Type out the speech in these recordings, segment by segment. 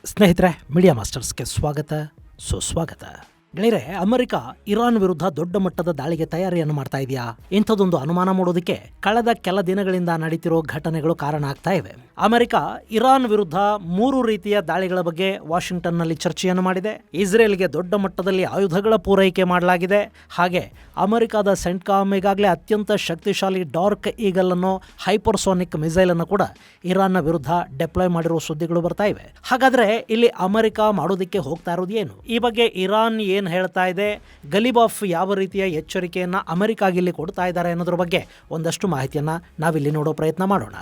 ಸ್ನೇಹಿತರೆ, ಮೀಡಿಯಾ ಮಾಸ್ಟರ್ಸ್ಗೆ ಸ್ವಾಗತ, ಸುಸ್ವಾಗತ. ಗೆಳೆಯರೆ, ಅಮೆರಿಕ ಇರಾನ್ ವಿರುದ್ಧ ದೊಡ್ಡ ಮಟ್ಟದ ದಾಳಿಗೆ ತಯಾರಿಯನ್ನು ಮಾಡ್ತಾ ಇದೆಯಾ? ಇಂಥದೊಂದು ಅನುಮಾನ ಮೂಡೋದಕ್ಕೆ ಕಳೆದ ಕೆಲ ದಿನಗಳಿಂದ ನಡೀತಿರೋ ಘಟನೆಗಳು ಕಾರಣ ಆಗ್ತಾ ಇವೆ. ಅಮೆರಿಕ ಇರಾನ್ ವಿರುದ್ಧ 3 ರೀತಿಯ ದಾಳಿಗಳ ಬಗ್ಗೆ ವಾಷಿಂಗ್ಟನ್ನಲ್ಲಿ ಚರ್ಚೆಯನ್ನು ಮಾಡಿದೆ. ಇಸ್ರೇಲ್ಗೆ ದೊಡ್ಡ ಮಟ್ಟದಲ್ಲಿ ಆಯುಧಗಳ ಪೂರೈಕೆ ಮಾಡಲಾಗಿದೆ. ಹಾಗೆ ಅಮೆರಿಕದ ಸೆಂಟ್ಕಾಮ್ ಈಗಾಗಲೇ ಅತ್ಯಂತ ಶಕ್ತಿಶಾಲಿ ಡಾರ್ಕ್ ಈಗಲ್ ಅನ್ನೋ ಹೈಪರ್ಸೋನಿಕ್ ಮಿಸೈಲ್ ಅನ್ನು ಕೂಡ ಇರಾನ್ನ ವಿರುದ್ಧ ಡೆಪ್ಲಾಯ್ ಮಾಡಿರುವ ಸುದ್ದಿಗಳು ಬರ್ತಾ ಇವೆ. ಹಾಗಾದ್ರೆ ಇಲ್ಲಿ ಅಮೆರಿಕ ಮಾಡೋದಕ್ಕೆ ಹೋಗ್ತಾ ಇರೋದು ಏನು? ಈ ಬಗ್ಗೆ ಇರಾನ್ ಏನ್ ಹೇಳ್ತಾ ಇದೆ, ಗಲಿಬಾಫ್ ಯಾವ ರೀತಿಯ ಎಚ್ಚರಿಕೆಯನ್ನ ಅಮೆರಿಕಾಗೆ ಇಲ್ಲಿ ಕೊಡ್ತಾ ಇದ್ದಾರೆ ಅನ್ನೋದ್ರ ಬಗ್ಗೆ ಒಂದಷ್ಟು ಮಾಹಿತಿಯನ್ನ ನಾವಿಲ್ಲಿ ನೋಡೋ ಪ್ರಯತ್ನ ಮಾಡೋಣ.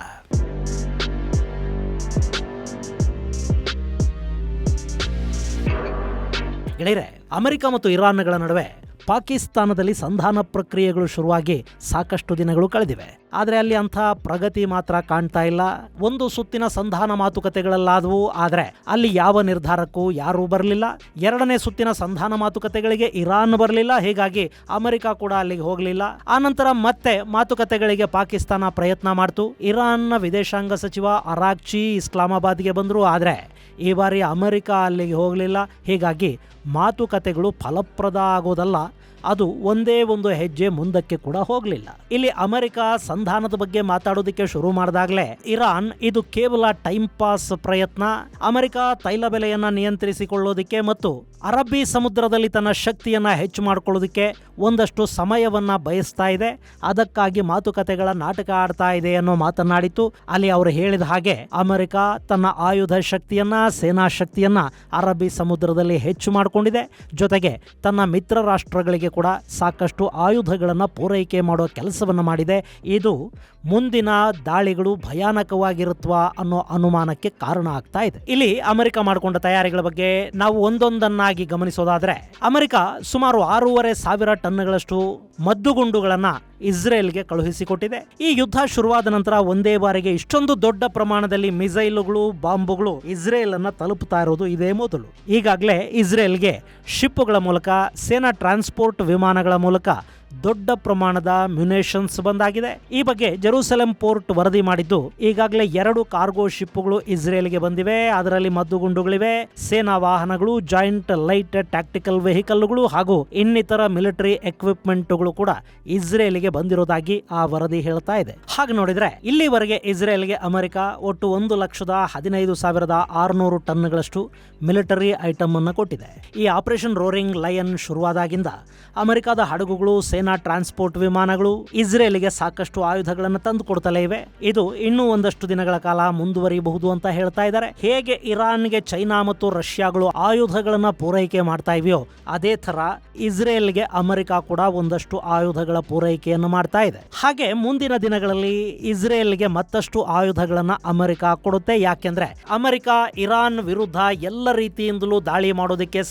ಗೆಳೆಯರೆ, ಅಮೆರಿಕ ಮತ್ತು ಇರಾನ್ಗಳ ನಡುವೆ ಪಾಕಿಸ್ತಾನದಲ್ಲಿ ಸಂಧಾನ ಪ್ರಕ್ರಿಯೆಗಳು ಶುರುವಾಗಿ ಸಾಕಷ್ಟು ದಿನಗಳು ಕಳೆದಿವೆ. ಆದರೆ ಅಲ್ಲಿ ಅಂಥ ಪ್ರಗತಿ ಮಾತ್ರ ಕಾಣ್ತಾ ಇಲ್ಲ. ಒಂದು ಸುತ್ತಿನ ಸಂಧಾನ ಮಾತುಕತೆಗಳಲ್ಲಾದವು, ಆದರೆ ಅಲ್ಲಿ ಯಾವ ನಿರ್ಧಾರಕ್ಕೂ ಯಾರೂ ಬರಲಿಲ್ಲ. 2ನೇ ಸುತ್ತಿನ ಸಂಧಾನ ಮಾತುಕತೆಗಳಿಗೆ ಇರಾನ್ ಬರಲಿಲ್ಲ. ಹೀಗಾಗಿ ಅಮೆರಿಕ ಕೂಡ ಅಲ್ಲಿಗೆ ಹೋಗಲಿಲ್ಲ. ಆನಂತರ ಮತ್ತೆ ಮಾತುಕತೆಗಳಿಗೆ ಪಾಕಿಸ್ತಾನ ಪ್ರಯತ್ನ ಮಾಡ್ತು. ಇರಾನ್ನ ವಿದೇಶಾಂಗ ಸಚಿವ ಅರಾಕ್ಚಿ ಇಸ್ಲಾಮಾಬಾದ್ಗೆ ಬಂದರು. ಆದರೆ ಈ ಬಾರಿ ಅಮೆರಿಕ ಅಲ್ಲಿಗೆ ಹೋಗಲಿಲ್ಲ. ಹೀಗಾಗಿ ಮಾತುಕತೆಗಳು ಫಲಪ್ರದ ಆಗೋದಲ್ಲ, ಅದು ಒಂದೇ ಒಂದು ಹೆಜ್ಜೆ ಮುಂದಕ್ಕೆ ಕೂಡ ಹೋಗಲಿಲ್ಲ. ಇಲ್ಲಿ ಅಮೆರಿಕ ಸಂಧಾನದ ಬಗ್ಗೆ ಮಾತಾಡೋದಕ್ಕೆ ಶುರು ಮಾಡಿದಾಗಲೇ ಇರಾನ್ ಇದು ಕೇವಲ ಟೈಮ್ ಪಾಸ್ ಪ್ರಯತ್ನ, ಅಮೆರಿಕ ತೈಲ ಬೆಲೆಯನ್ನ ನಿಯಂತ್ರಿಸಿಕೊಳ್ಳೋದಕ್ಕೆ ಮತ್ತು ಅರಬ್ಬಿ ಸಮುದ್ರದಲ್ಲಿ ತನ್ನ ಶಕ್ತಿಯನ್ನ ಹೆಚ್ಚು ಮಾಡಿಕೊಳ್ಳೋದಕ್ಕೆ ಒಂದಷ್ಟು ಸಮಯವನ್ನ ಬಯಸ್ತಾ ಇದೆ, ಅದಕ್ಕಾಗಿ ಮಾತುಕತೆಗಳ ನಾಟಕ ಆಡ್ತಾ ಇದೆ ಅನ್ನೋ ಮಾತನಾಡಿತು. ಅಲ್ಲಿ ಅವರು ಹೇಳಿದ ಹಾಗೆ ಅಮೆರಿಕ ತನ್ನ ಆಯುಧ ಶಕ್ತಿಯನ್ನ, ಸೇನಾ ಶಕ್ತಿಯನ್ನ ಅರಬ್ಬಿ ಸಮುದ್ರದಲ್ಲಿ ಹೆಚ್ಚು ಮಾಡಿಕೊಂಡಿದೆ. ಜೊತೆಗೆ ತನ್ನ ಮಿತ್ರ ರಾಷ್ಟ್ರಗಳಿಗೆ ಕೂಡ ಸಾಕಷ್ಟು ಆಯುಧಗಳನ್ನು ಪೂರೈಕೆ ಮಾಡೋ ಕೆಲಸವನ್ನು ಮಾಡಿದೆ. ಇದು ಮುಂದಿನ ದಾಳಿಗಳು ಭಯಾನಕವಾಗಿರುತ್ತವಾ ಅನ್ನೋ ಅನುಮಾನಕ್ಕೆ ಕಾರಣ ಆಗ್ತಾ ಇದೆ. ಇಲ್ಲಿ ಅಮೆರಿಕ ಮಾಡಿಕೊಂಡ ತಯಾರಿಗಳ ಬಗ್ಗೆ ನಾವು ಒಂದೊಂದನ್ನಾಗಿ ಗಮನಿಸೋದಾದ್ರೆ, ಅಮೆರಿಕ ಸುಮಾರು 6,500 ಟನ್ಗಳಷ್ಟು ಮದ್ದುಗುಂಡುಗಳನ್ನ ಇಸ್ರೇಲ್ಗೆ ಕಳುಹಿಸಿಕೊಟ್ಟಿದೆ. ಈ ಯುದ್ಧ ಶುರುವಾದ ನಂತರ ಒಂದೇ ಬಾರಿಗೆ ಇಷ್ಟೊಂದು ದೊಡ್ಡ ಪ್ರಮಾಣದಲ್ಲಿ ಮಿಸೈಲುಗಳು, ಬಾಂಬುಗಳು ಇಸ್ರೇಲ್ ಅನ್ನ ತಲುಪುತ್ತಾ ಇರೋದು ಇದೇ ಮೊದಲು. ಈಗಾಗಲೇ ಇಸ್ರೇಲ್ಗೆ ಶಿಪ್ಗಳ ಮೂಲಕ, ಸೇನಾ ಟ್ರಾನ್ಸ್ಪೋರ್ಟ್ ವಿಮಾನಗಳ ಮೂಲಕ ದೊಡ್ಡ ಪ್ರಮಾಣದ ಮ್ಯುನೇಷನ್ಸ್ ಬಂದಾಗಿದೆ. ಈ ಬಗ್ಗೆ ಜೆರೂಸಲೆಂ ಪೋರ್ಟ್ ವರದಿ ಮಾಡಿದ್ದು, ಈಗಾಗಲೇ 2 ಕಾರ್ಗೋ ಶಿಪ್ಗಳು ಇಸ್ರೇಲ್ಗೆ ಬಂದಿವೆ. ಅದರಲ್ಲಿ ಮದ್ದುಗುಂಡುಗಳಿವೆ, ಸೇನಾ ವಾಹನಗಳು, ಜಾಯಿಂಟ್ ಲೈಟ್ ಟ್ಯಾಕ್ಟಿಕಲ್ ವೆಹಿಕಲ್ಗಳು ಹಾಗೂ ಇನ್ನಿತರ ಮಿಲಿಟರಿ ಎಕ್ವಿಪ್ಮೆಂಟ್ಗಳು ಕೂಡ ಇಸ್ರೇಲ್ಗೆ ಬಂದಿರೋದಾಗಿ ಆ ವರದಿ ಹೇಳ್ತಾ ಇದೆ. ಹಾಗೆ ನೋಡಿದ್ರೆ ಇಲ್ಲಿವರೆಗೆ ಇಸ್ರೇಲ್ಗೆ ಅಮೆರಿಕ ಒಟ್ಟು 1,15,600 ಟನ್ಗಳಷ್ಟು ಮಿಲಿಟರಿ ಐಟಮ್ ಅನ್ನು ಕೊಟ್ಟಿದೆ. ಈ ಆಪರೇಷನ್ ರೋರಿಂಗ್ ಲಯನ್ ಶುರುವಾದಾಗಿಂದ ಅಮೆರಿಕದ ಹಡಗುಗಳು, ಸೇನಾ ಟ್ರಾನ್ಸ್ಪೋರ್ಟ್ ವಿಮಾನಗಳು ಇಸ್ರೇಲ್ಗೆ ಸಾಕಷ್ಟು ಆಯುಧಗಳನ್ನು ತಂದು ಕೊಡ್ತಲೇ ಇವೆ. ಇದು ಇನ್ನೂ ಒಂದಷ್ಟು ದಿನಗಳ ಕಾಲ ಮುಂದುವರಿಯಬಹುದು ಅಂತ ಹೇಳ್ತಾ ಇದ್ದಾರೆ. ಹೇಗೆ ಇರಾನ್ಗೆ ಚೈನಾ ಮತ್ತು ರಷ್ಯಾಗಳು ಆಯುಧಗಳನ್ನ ಪೂರೈಕೆ ಮಾಡ್ತಾ ಇವೆಯೋ, ಅದೇ ತರ ಇಸ್ರೇಲ್ಗೆ ಅಮೆರಿಕ ಕೂಡ ಒಂದಷ್ಟು ಆಯುಧಗಳ ಪೂರೈಕೆಯನ್ನು ಮಾಡ್ತಾ ಇದೆ. ಹಾಗೆ ಮುಂದಿನ ದಿನಗಳಲ್ಲಿ ಇಸ್ರೇಲ್ಗೆ ಮತ್ತಷ್ಟು ಆಯುಧಗಳನ್ನ ಅಮೆರಿಕ ಕೊಡುತ್ತೆ. ಯಾಕೆಂದ್ರೆ ಅಮೆರಿಕ ಇರಾನ್ ವಿರುದ್ಧ ಎಲ್ಲ ರೀತಿಯಿಂದಲೂ ದಾಳಿ ಮಾಡೋದಕ್ಕೆ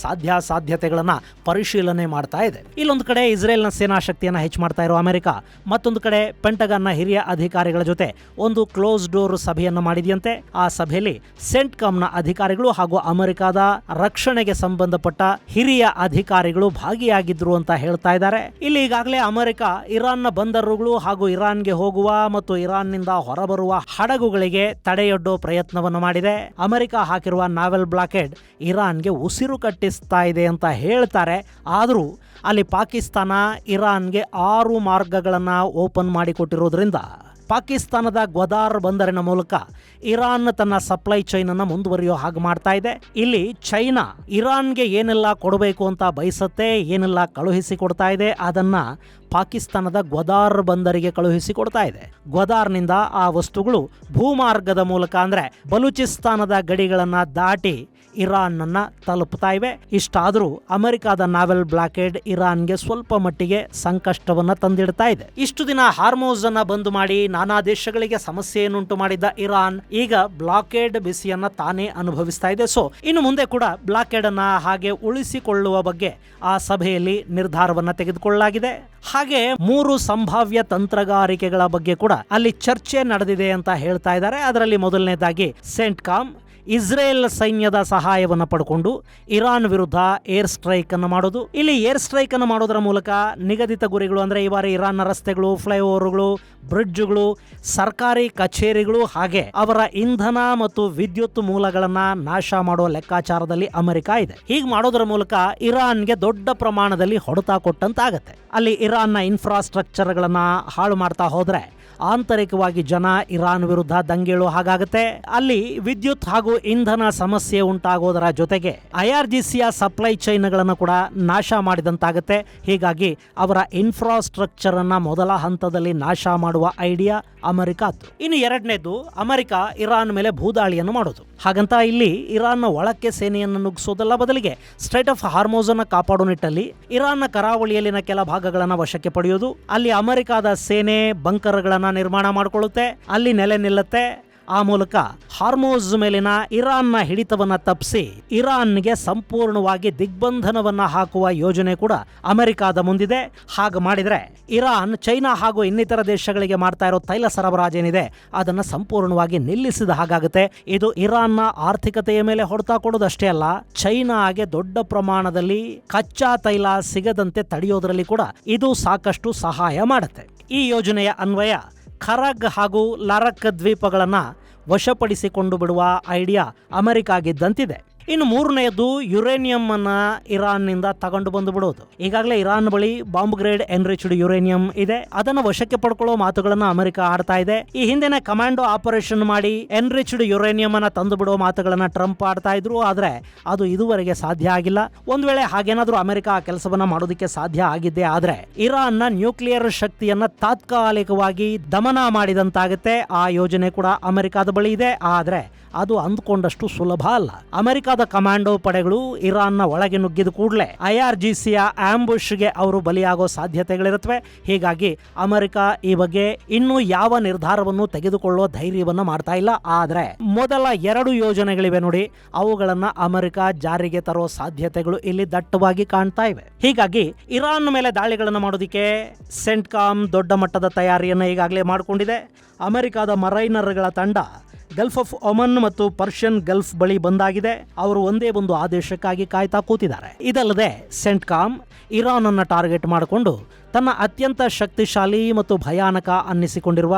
ಸಾಧ್ಯತೆಗಳನ್ನ ಪರಿಶೀಲನೆ ಮಾಡ್ತಾ ಇದೆ. ಇಲ್ಲೊಂದು ಕಡೆ ಇಸ್ರೇಲ್ನ ಸೇನಾ ಶಕ್ತಿಯನ್ನು ಹೆಚ್ಚು ಮಾಡ್ತಾ ಇರೋ ಅಮೆರಿಕ, ಮತ್ತೊಂದು ಕಡೆ ಪೆಂಟಗನ್ನ ಹಿರಿಯ ಅಧಿಕಾರಿಗಳ ಜೊತೆ ಒಂದು ಕ್ಲೋಸ್ ಡೋರ್ ಸಭೆಯನ್ನು ಮಾಡಿದೆಯಂತೆ. ಆ ಸಭೆಯಲ್ಲಿ ಸೆಂಟ್ಕಾಮ್ನ ಅಧಿಕಾರಿಗಳು ಹಾಗೂ ಅಮೆರಿಕದ ರಕ್ಷಣೆಗೆ ಸಂಬಂಧಪಟ್ಟ ಹಿರಿಯ ಅಧಿಕಾರಿಗಳು ಭಾಗಿಯಾಗಿದ್ರು ಅಂತ ಹೇಳ್ತಾ ಇದ್ದಾರೆ. ಇಲ್ಲಿ ಈಗಾಗಲೇ ಅಮೆರಿಕ ಇರಾನ್ನ ಬಂದರುಗಳು ಹಾಗೂ ಇರಾನ್ಗೆ ಹೋಗುವ ಮತ್ತು ಇರಾನ್ನಿಂದ ಹೊರಬರುವ ಹಡಗುಗಳಿಗೆ ತಡೆಯೊಡ್ಡೋ ಪ್ರಯತ್ನವನ್ನು ಮಾಡಿದೆ. ಅಮೆರಿಕ ಹಾಕಿರುವ ನಾವೆಲ್ ಬ್ಲಾಕೇಡ್ ಇರಾನ್ಗೆ ಉಸಿರು ಕಟ್ಟಿಸ್ತಾ ಇದೆ ಅಂತ ಹೇಳ್ತಾರೆ. ಆದರೂ ಅಲ್ಲಿ ಪಾಕಿಸ್ತಾನ ಇರಾನ್ಗೆ 6 ಮಾರ್ಗಗಳನ್ನು ಓಪನ್ ಮಾಡಿಕೊಟ್ಟಿರೋದ್ರಿಂದ ಪಾಕಿಸ್ತಾನದ ಗ್ವದಾರ್ ಬಂದರಿನ ಮೂಲಕ ಇರಾನ್ ತನ್ನ ಸಪ್ಲೈ ಚೈನ್ ಅನ್ನು ಮುಂದುವರಿಯೋ ಹಾಗೆ ಮಾಡ್ತಾ ಇದೆ. ಇಲ್ಲಿ ಚೈನಾ ಇರಾನ್ಗೆ ಏನೆಲ್ಲ ಕೊಡಬೇಕು ಅಂತ ಬಯಸುತ್ತೆ, ಏನೆಲ್ಲ ಕಳುಹಿಸಿ ಕೊಡ್ತಾ ಇದೆ, ಅದನ್ನ ಪಾಕಿಸ್ತಾನದ ಗ್ವದಾರ್ ಬಂದರಿಗೆ ಕಳುಹಿಸಿ ಕೊಡ್ತಾ ಇದೆ. ಗ್ವದಾರ್ನಿಂದ ಆ ವಸ್ತುಗಳು ಭೂಮಾರ್ಗದ ಮೂಲಕ ಅಂದ್ರೆ ಬಲೂಚಿಸ್ತಾನದ ಗಡಿಗಳನ್ನ ದಾಟಿ ಇರಾನ್ ಅನ್ನ ತಲುಪ್ತಾ ಇವೆ. ಇಷ್ಟಾದರೂ ಅಮೆರಿಕದ ನಾವೆಲ್ ಬ್ಲಾಕೇಡ್ ಇರಾನ್ಗೆ ಸ್ವಲ್ಪ ಮಟ್ಟಿಗೆ ಸಂಕಷ್ಟವನ್ನ ತಂದಿಡ್ತಾ ಇದೆ. ಇಷ್ಟು ದಿನ ಹಾರ್ಮೋಸ್ ಅನ್ನ ಬಂದ್ ಮಾಡಿ ನಾನಾ ದೇಶಗಳಿಗೆ ಸಮಸ್ಯೆಯನ್ನುಂಟು ಮಾಡಿದ್ದ ಇರಾನ್ ಈಗ ಬ್ಲಾಕೇಡ್ ಬಿಸಿಯನ್ನ ತಾನೇ ಅನುಭವಿಸ್ತಾ ಇದೆ. ಸೊ ಇನ್ನು ಮುಂದೆ ಕೂಡ ಬ್ಲಾಕೇಡ್ ಅನ್ನ ಹಾಗೆ ಉಳಿಸಿಕೊಳ್ಳುವ ಬಗ್ಗೆ ಆ ಸಭೆಯಲ್ಲಿ ನಿರ್ಧಾರವನ್ನ ತೆಗೆದುಕೊಳ್ಳಲಾಗಿದೆ. ಹಾಗೆ 3 ಸಂಭಾವ್ಯ ತಂತ್ರಗಾರಿಕೆಗಳ ಬಗ್ಗೆ ಕೂಡ ಅಲ್ಲಿ ಚರ್ಚೆ ನಡೆದಿದೆ ಅಂತ ಹೇಳ್ತಾ ಇದ್ದಾರೆ. ಅದರಲ್ಲಿ ಮೊದಲನೇದಾಗಿ ಸೆಂಟ್ಕಾಮ್ ಇಸ್ರೇಲ್ ಸೈನ್ಯದ ಸಹಾಯವನ್ನು ಪಡ್ಕೊಂಡು ಇರಾನ್ ವಿರುದ್ಧ ಏರ್ ಸ್ಟ್ರೈಕ್ ಅನ್ನು ಮಾಡೋದು. ಇಲ್ಲಿ ಏರ್ ಸ್ಟ್ರೈಕ್ ಅನ್ನು ಮಾಡೋದರ ಮೂಲಕ ನಿಗದಿತ ಗುರಿಗಳು ಅಂದ್ರೆ ಈ ಬಾರಿ ಇರಾನ್ನ ರಸ್ತೆಗಳು, ಫ್ಲೈಓವರ್ಗಳು, ಬ್ರಿಡ್ಜ್ಗಳು, ಸರ್ಕಾರಿ ಕಚೇರಿಗಳು ಹಾಗೆ ಅವರ ಇಂಧನ ಮತ್ತು ವಿದ್ಯುತ್ ಮೂಲಗಳನ್ನ ನಾಶ ಮಾಡುವ ಲೆಕ್ಕಾಚಾರದಲ್ಲಿ ಅಮೆರಿಕ ಇದೆ. ಹೀಗೆ ಮಾಡೋದರ ಮೂಲಕ ಇರಾನ್ಗೆ ದೊಡ್ಡ ಪ್ರಮಾಣದಲ್ಲಿ ಹೊಡೆತ ಕೊಟ್ಟಂತಾಗತ್ತೆ. ಅಲ್ಲಿ ಇರಾನ್ನ ಇನ್ಫ್ರಾಸ್ಟ್ರಕ್ಚರ್ಗಳನ್ನ ಹಾಳು ಮಾಡ್ತಾ ಹೋದ್ರೆ ಆಂತರಿಕವಾಗಿ ಜನ ಇರಾನ್ ವಿರುದ್ಧ ದಂಗೇಳು ಹಾಗಾಗುತ್ತೆ. ಅಲ್ಲಿ ವಿದ್ಯುತ್ ಹಾಗೂ ಇಂಧನ ಸಮಸ್ಯೆ ಉಂಟಾಗೋದರ ಜೊತೆಗೆ IRGCಯ ಸಪ್ಲೈ ಚೈನ್ಗಳನ್ನು ಕೂಡ ನಾಶ ಮಾಡಿದಂತಾಗುತ್ತೆ. ಹೀಗಾಗಿ ಅವರ ಇನ್ಫ್ರಾಸ್ಟ್ರಕ್ಚರ್ ಅನ್ನ ಮೊದಲ ಹಂತದಲ್ಲಿ ನಾಶ ಮಾಡುವ ಐಡಿಯಾ ಅಮೆರಿಕಾದ್ದು. ಇನ್ನು ಎರಡನೇದು, ಅಮೆರಿಕ ಇರಾನ್ ಮೇಲೆ ಭೂದಾಳಿಯನ್ನು ಮಾಡೋದು. ಹಾಗಂತ ಇಲ್ಲಿ ಇರಾನ್ನ ಒಳಕ್ಕೆ ಸೇನೆಯನ್ನು ನುಗ್ಗಿಸೋದಲ್ಲ, ಬದಲಿಗೆ ಸ್ಟ್ರೈಟ್ ಆಫ್ ಹಾರ್ಮೋಸ್ ಅನ್ನು ಕಾಪಾಡೋ ನಿಟ್ಟಲ್ಲಿ ಇರಾನ್ನ ಕರಾವಳಿಯಲ್ಲಿನ ಕೆಲ ಭಾಗಗಳನ್ನು ವಶಕ್ಕೆ ಪಡೆಯೋದು. ಅಲ್ಲಿ ಅಮೆರಿಕದ ಸೇನೆ ಬಂಕರ್ಗಳನ್ನು ನಿರ್ಮಾಣ ಮಾಡಿಕೊಳ್ಳುತ್ತೆ, ಅಲ್ಲಿ ನೆಲೆ ನಿಲ್ಲುತ್ತೆ. ಆ ಮೂಲಕ ಹಾರ್ಮೋಸ್ ಮೇಲಿನ ಇರಾನ್ನ ಹಿಡಿತವನ್ನ ತಪ್ಪಿಸಿ ಇರಾನ್ಗೆ ಸಂಪೂರ್ಣವಾಗಿ ದಿಗ್ಬಂಧನವನ್ನ ಹಾಕುವ ಯೋಜನೆ ಕೂಡ ಅಮೆರಿಕದ ಮುಂದಿದೆ. ಹಾಗೆ ಮಾಡಿದ್ರೆ ಇರಾನ್ ಚೈನಾ ಹಾಗೂ ಇನ್ನಿತರ ದೇಶಗಳಿಗೆ ಮಾಡ್ತಾ ಇರೋ ತೈಲ ಸರಬರಾಜೇನಿದೆ ಅದನ್ನ ಸಂಪೂರ್ಣವಾಗಿ ನಿಲ್ಲಿಸಿದ ಹಾಗಾಗುತ್ತೆ. ಇದು ಇರಾನ್ನ ಆರ್ಥಿಕತೆಯ ಮೇಲೆ ಹೊಡೆತ ಕೊಡೋದಷ್ಟೇ ಅಲ್ಲ, ಚೈನಾಗೆ ದೊಡ್ಡ ಪ್ರಮಾಣದಲ್ಲಿ ಕಚ್ಚಾ ತೈಲ ಸಿಗದಂತೆ ತಡೆಯೋದ್ರಲ್ಲಿ ಕೂಡ ಇದು ಸಾಕಷ್ಟು ಸಹಾಯ ಮಾಡುತ್ತೆ. ಈ ಯೋಜನೆಯ ಅನ್ವಯ ಖರಗ್ ಹಾಗೂ ಲರಕ್ ದ್ವೀಪಗಳನ್ನು ವಶಪಡಿಸಿಕೊಂಡು ಬಿಡುವ ಐಡಿಯಾ ಅಮೆರಿಕಾಗಿದ್ದಂತಿದೆ. ಇನ್ನು ಮೂರನೆಯದು, ಯುರೇನಿಯಂ ಅನ್ನ ಇರಾನ್ನಿಂದ ತಗೊಂಡು ಬಂದು ಬಿಡೋದು. ಈಗಾಗಲೇ ಇರಾನ್ ಬಳಿ ಬಾಂಬ್ ಗ್ರೇಡ್ ಎನ್ರಿಚ್ಡ್ ಯುರೇನಿಯಂ ಇದೆ, ಅದನ್ನು ವಶಕ್ಕೆ ಪಡ್ಕೊಳ್ಳೋ ಮಾತುಗಳನ್ನ ಅಮೆರಿಕ ಆಡ್ತಾ ಇದೆ. ಈ ಹಿಂದೆನೆ ಕಮಾಂಡೋ ಆಪರೇಷನ್ ಮಾಡಿ ಎನ್ರಿಚ್ಡ್ ಯುರೇನಿಯಂ ಅನ್ನ ತಂದು ಬಿಡೋ ಮಾತುಗಳನ್ನ ಟ್ರಂಪ್ ಆಡ್ತಾ ಇದ್ರು. ಆದ್ರೆ ಅದು ಇದುವರೆಗೆ ಸಾಧ್ಯ ಆಗಿಲ್ಲ. ಒಂದ್ ವೇಳೆ ಹಾಗೇನಾದ್ರೂ ಅಮೆರಿಕ ಆ ಕೆಲಸವನ್ನ ಮಾಡೋದಕ್ಕೆ ಸಾಧ್ಯ ಆಗಿದ್ದೆ ಆದ್ರೆ ಇರಾನ್ನ ನ್ಯೂಕ್ಲಿಯರ್ ಶಕ್ತಿಯನ್ನ ತಾತ್ಕಾಲಿಕವಾಗಿ ದಮನ ಮಾಡಿದಂತಾಗುತ್ತೆ. ಆ ಯೋಜನೆ ಕೂಡ ಅಮೆರಿಕದ ಬಳಿ ಇದೆ, ಆದ್ರೆ ಅದು ಅಂದ್ಕೊಂಡಷ್ಟು ಸುಲಭ ಅಲ್ಲ. ಅಮೆರಿಕದ ಕಮಾಂಡೋ ಪಡೆಗಳು ಇರಾನ್ನ ಒಳಗೆ ನುಗ್ಗಿದ ಕೂಡಲೇ IRGCಯ ಆಂಬುಷ್ಗೆ ಅವರು ಬಲಿಯಾಗೋ ಸಾಧ್ಯತೆಗಳಿರುತ್ತವೆ. ಹೀಗಾಗಿ ಅಮೆರಿಕ ಈ ಬಗ್ಗೆ ಇನ್ನೂ ಯಾವ ನಿರ್ಧಾರವನ್ನು ತೆಗೆದುಕೊಳ್ಳುವ ಧೈರ್ಯವನ್ನ ಮಾಡ್ತಾ ಇಲ್ಲ. ಆದ್ರೆ ಮೊದಲ 2 ಯೋಜನೆಗಳಿವೆ ನೋಡಿ, ಅವುಗಳನ್ನ ಅಮೆರಿಕ ಜಾರಿಗೆ ತರೋ ಸಾಧ್ಯತೆಗಳು ಇಲ್ಲಿ ದಟ್ಟವಾಗಿ ಕಾಣ್ತಾ ಇವೆ. ಹೀಗಾಗಿ ಇರಾನ್ ಮೇಲೆ ದಾಳಿಗಳನ್ನು ಮಾಡೋದಕ್ಕೆ ಸೆಂಟ್ಕಾಮ್ ದೊಡ್ಡ ಮಟ್ಟದ ತಯಾರಿಯನ್ನು ಈಗಾಗಲೇ ಮಾಡಿಕೊಂಡಿದೆ. ಅಮೆರಿಕದ ಮರೈನರ್ಗಳ ತಂಡ ಗಲ್ಫ್ ಆಫ್ ಒಮನ್ ಮತ್ತು ಪರ್ಷಿಯನ್ ಗಲ್ಫ್ ಬಳಿ ಬಂದಾಗಿದೆ. ಅವರು ಒಂದೇ ಒಂದು ಆದೇಶಕ್ಕಾಗಿ ಕಾಯ್ತಾ ಕೂತಿದ್ದಾರೆ. ಇದಲ್ಲದೆ ಸೆಂಟ್ಕಾಮ್ ಇರಾನ್ ಅನ್ನು ಟಾರ್ಗೆಟ್ ಮಾಡಿಕೊಂಡು ತನ್ನ ಅತ್ಯಂತ ಶಕ್ತಿಶಾಲಿ ಮತ್ತು ಭಯಾನಕ ಅನ್ನಿಸಿಕೊಂಡಿರುವ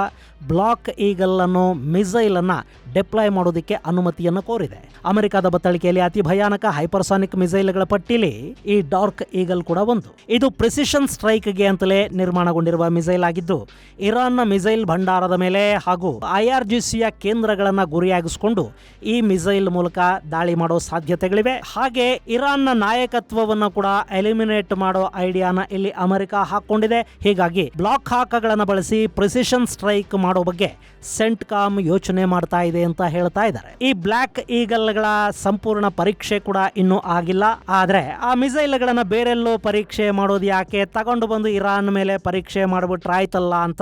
ಬ್ಲಾಕ್ ಈಗಲ್ ಅನ್ನೋ ಮಿಸೈಲ್ ಅನ್ನ ಡಿಪ್ಲಾಯ್ ಮಾಡೋದಕ್ಕೆ ಅನುಮತಿಯನ್ನು ಕೋರಿದೆ. ಅಮೆರಿಕದ ಬತ್ತಳಿಕೆಯಲ್ಲಿ ಅತಿ ಭಯಾನಕ ಹೈಪರ್ಸಾನಿಕ್ ಮಿಸೈಲ್ಗಳ ಪಟ್ಟಿಲಿ ಈ ಡಾರ್ಕ್ ಈಗಲ್ ಕೂಡ ಒಂದು. ಇದು ಪ್ರಿಸಿಷನ್ ಸ್ಟ್ರೈಕ್ಗೆ ಅಂತಲೇ ನಿರ್ಮಾಣಗೊಂಡಿರುವ ಮಿಸೈಲ್ ಆಗಿದ್ದು ಇರಾನ್ನ ಮಿಸೈಲ್ ಭಂಡಾರದ ಮೇಲೆ ಹಾಗೂ IRGCಯ ಕೇಂದ್ರಗಳನ್ನ ಗುರಿಯಾಗಿಸಿಕೊಂಡು ಈ ಮಿಸೈಲ್ ಮೂಲಕ ದಾಳಿ ಮಾಡೋ ಸಾಧ್ಯತೆಗಳಿವೆ. ಹಾಗೆ ಇರಾನ್ನ ನಾಯಕತ್ವವನ್ನು ಕೂಡ ಎಲಿಮಿನೇಟ್ ಮಾಡೋ ಐಡಿಯಾನ ಇಲ್ಲಿ ಅಮೆರಿಕ ಹಾಕೊಂಡಿದೆ. ಹೀಗಾಗಿ ಬ್ಲಾಕ್ ಹಾಕಗಳನ್ನು ಬಳಸಿ ಪ್ರಿಸಿಷನ್ ಸ್ಟ್ರೈಕ್ ಮಾಡೋ ಬಗ್ಗೆ ಸೆಂಟ್ಕಾಮ್ ಯೋಚನೆ ಮಾಡ್ತಾ ಇದೆ ಅಂತ ಹೇಳ್ತಾ ಇದ್ದಾರೆ. ಈ ಬ್ಲಾಕ್ ಈಗಲ್ಗಳ ಸಂಪೂರ್ಣ ಪರೀಕ್ಷೆ ಕೂಡ ಇನ್ನೂ ಆಗಿಲ್ಲ. ಆದ್ರೆ ಆ ಮಿಸೈಲ್ಗಳನ್ನ ಬೇರೆಲ್ಲೋ ಪರೀಕ್ಷೆ ಮಾಡೋದು ಯಾಕೆ, ತಗೊಂಡು ಬಂದು ಇರಾನ್ ಮೇಲೆ ಪರೀಕ್ಷೆ ಮಾಡ್ಬಿಟ್ರೆ ಆಯ್ತಲ್ಲ ಅಂತ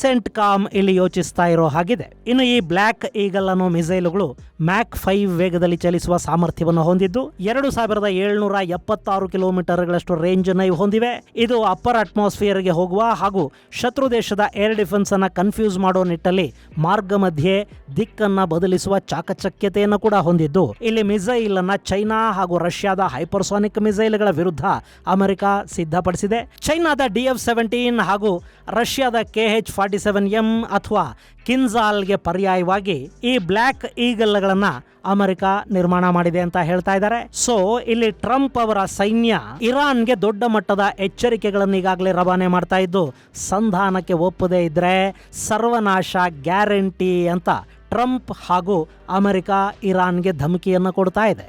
ಸೆಂಟ್ಕಾಮ್ ಇಲ್ಲಿ ಯೋಚಿಸ್ತಾ ಇರೋ ಹಾಗಿದೆ. ಇನ್ನು ಈ ಬ್ಲಾಕ್ ಈಗಲ್ ಅನ್ನೋ ಮಿಸೈಲ್ಗಳು ಮ್ಯಾಕ್ 5 ವೇಗದಲ್ಲಿ ಚಲಿಸುವ ಸಾಮರ್ಥ್ಯವನ್ನು ಹೊಂದಿದ್ದು 2776 ಕಿಲೋಮೀಟರ್ಗಳಷ್ಟು ರೇಂಜ್ ಅನ್ನು ಹೊಂದಿವೆ. ಇದು ಅಪ್ಪರ್ ಅಟ್ಮಾಸ್ಫಿಯರ್ಗೆ ಹೋಗುವ ಹಾಗೂ ಶತ್ರು ದೇಶದ ಏರ್ ಡಿಫೆನ್ಸ್ ಅನ್ನ ಕನ್ಫ್ಯೂಸ್ ಮಾಡೋ ನಿಟ್ಟಲ್ಲಿ ಮಾರ್ಗ ಮಧ್ಯೆ ದಿಕ್ಕನ್ನ ಬದಲಿಸುವ ಚಾಕಚಕ್ಯತೆಯನ್ನು ಕೂಡ ಹೊಂದಿದ್ದು ಇಲ್ಲಿ ಮಿಸೈಲ್ ಅನ್ನ ಚೈನಾ ಹಾಗೂ ರಷ್ಯಾದ ಹೈಪರ್ಸಾನಿಕ್ ಮಿಸೈಲ್ಗಳ ವಿರುದ್ಧ ಅಮೆರಿಕ ಸಿದ್ಧಪಡಿಸಿದೆ. ಚೈನಾದ DF-17 ಹಾಗೂ ರಷ್ಯಾದ KH-47M ಅಥವಾ ಕಿನ್ಜಾಲ್ಗೆ ಪರ್ಯಾಯವಾಗಿ ಈ ಬ್ಲಾಕ್ ಈಗಲ್ಗಳನ್ನ ಅಮೆರಿಕ ನಿರ್ಮಾಣ ಮಾಡಿದೆ ಅಂತ ಹೇಳ್ತಾ ಇದ್ದಾರೆ. ಸೊ ಇಲ್ಲಿ ಟ್ರಂಪ್ ಅವರ ಸೈನ್ಯ ಇರಾನ್ಗೆ ದೊಡ್ಡ ಮಟ್ಟದ ಎಚ್ಚರಿಕೆಗಳನ್ನು ಈಗಾಗಲೇ ರವಾನೆ ಮಾಡ್ತಾ ಇದ್ದು ಸಂಧಾನಕ್ಕೆ ಒಪ್ಪದೇ ಇದ್ರೆ ಸರ್ವನಾಶ ಗ್ಯಾರಂಟಿ ಅಂತ ಟ್ರಂಪ್ ಹಾಗೂ ಅಮೆರಿಕ ಇರಾನ್ಗೆ ಧಮಕಿಯನ್ನು ಕೊಡ್ತಾ ಇದೆ.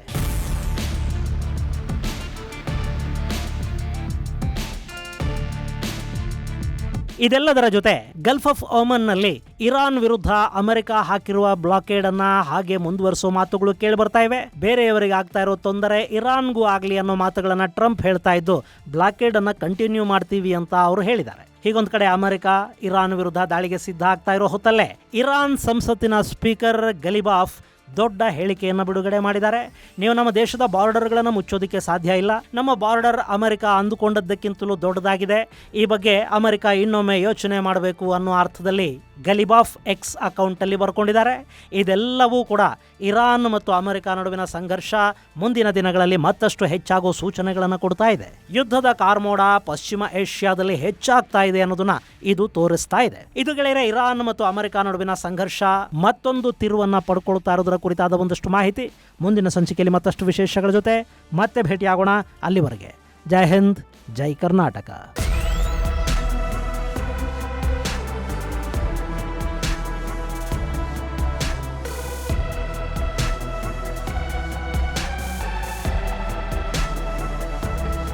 ಇದೆಲ್ಲದರ ಜೊತೆ ಗಲ್ಫ್ ಆಫ್ ಒಮನ್ ನಲ್ಲಿ ಇರಾನ್ ವಿರುದ್ಧ ಅಮೆರಿಕ ಹಾಕಿರುವ ಬ್ಲಾಕೇಡ್ ಅನ್ನ ಹಾಗೆ ಮುಂದುವರಿಸೋ ಮಾತುಗಳು ಕೇಳಿ ಬರ್ತಾ ಇವೆ. ಬೇರೆಯವರಿಗೆ ಆಗ್ತಾ ಇರೋ ತೊಂದರೆ ಇರಾನ್ಗೂ ಆಗ್ಲಿ ಅನ್ನೋ ಮಾತುಗಳನ್ನ ಟ್ರಂಪ್ ಹೇಳ್ತಾ ಇದ್ದು ಬ್ಲಾಕೇಡ್ ಅನ್ನ ಕಂಟಿನ್ಯೂ ಮಾಡ್ತೀವಿ ಅಂತ ಅವರು ಹೇಳಿದ್ದಾರೆ. ಹೀಗೊಂದ್ ಕಡೆ ಅಮೆರಿಕ ಇರಾನ್ ವಿರುದ್ಧ ದಾಳಿಗೆ ಸಿದ್ಧ ಆಗ್ತಾ ಇರೋ ಹೊತ್ತಲ್ಲೇ ಇರಾನ್ ಸಂಸತ್ತಿನ ಸ್ಪೀಕರ್ ಗಲಿಬಾಫ್ ದೊಡ್ಡ ಹೇಳಿಕೆಯನ್ನು ಬಿಡುಗಡೆ ಮಾಡಿದ್ದಾರೆ. ನೀವು ನಮ್ಮ ದೇಶದ ಬಾರ್ಡರ್ಗಳನ್ನು ಮುಚ್ಚೋದಕ್ಕೆ ಸಾಧ್ಯ ಇಲ್ಲ, ನಮ್ಮ ಬಾರ್ಡರ್ ಅಮೆರಿಕ ಅಂದುಕೊಂಡದ್ದಕ್ಕಿಂತಲೂ ದೊಡ್ಡದಾಗಿದೆ, ಈ ಬಗ್ಗೆ ಅಮೆರಿಕ ಇನ್ನೊಮ್ಮೆ ಯೋಚನೆ ಮಾಡಬೇಕು ಅನ್ನೋ ಅರ್ಥದಲ್ಲಿ ಗಲಿಬಾಫ್ ಎಕ್ಸ್ ಅಕೌಂಟಲ್ಲಿ ಬರ್ಕೊಂಡಿದ್ದಾರೆ. ಇದೆಲ್ಲವೂ ಕೂಡ ಇರಾನ್ ಮತ್ತು ಅಮೆರಿಕ ನಡುವಿನ ಸಂಘರ್ಷ ಮುಂದಿನ ದಿನಗಳಲ್ಲಿ ಮತ್ತಷ್ಟು ಹೆಚ್ಚಾಗುವ ಸೂಚನೆಗಳನ್ನು ಕೊಡ್ತಾ ಇದೆ. ಯುದ್ಧದ ಕಾರ್ಮೋಡ ಪಶ್ಚಿಮ ಏಷ್ಯಾದಲ್ಲಿ ಹೆಚ್ಚಾಗ್ತಾ ಇದೆ ಅನ್ನೋದನ್ನ ಇದು ತೋರಿಸ್ತಾ ಇದೆ. ಇದು ಗೆಳೆಯರೆ ಇರಾನ್ ಮತ್ತು ಅಮೆರಿಕ ನಡುವಿನ ಸಂಘರ್ಷ ಮತ್ತೊಂದು ತಿರುವನ್ನ ಪಡ್ಕೊಳ್ತಾ ಇರೋದರ ಕುರಿತಾದ ಒಂದಷ್ಟು ಮಾಹಿತಿ. ಮುಂದಿನ ಸಂಚಿಕೆಯಲ್ಲಿ ಮತ್ತಷ್ಟು ವಿಶೇಷಗಳ ಜೊತೆ ಮತ್ತೆ ಭೇಟಿಯಾಗೋಣ. ಅಲ್ಲಿವರೆಗೆ ಜೈ ಹಿಂದ್, ಜೈ ಕರ್ನಾಟಕ.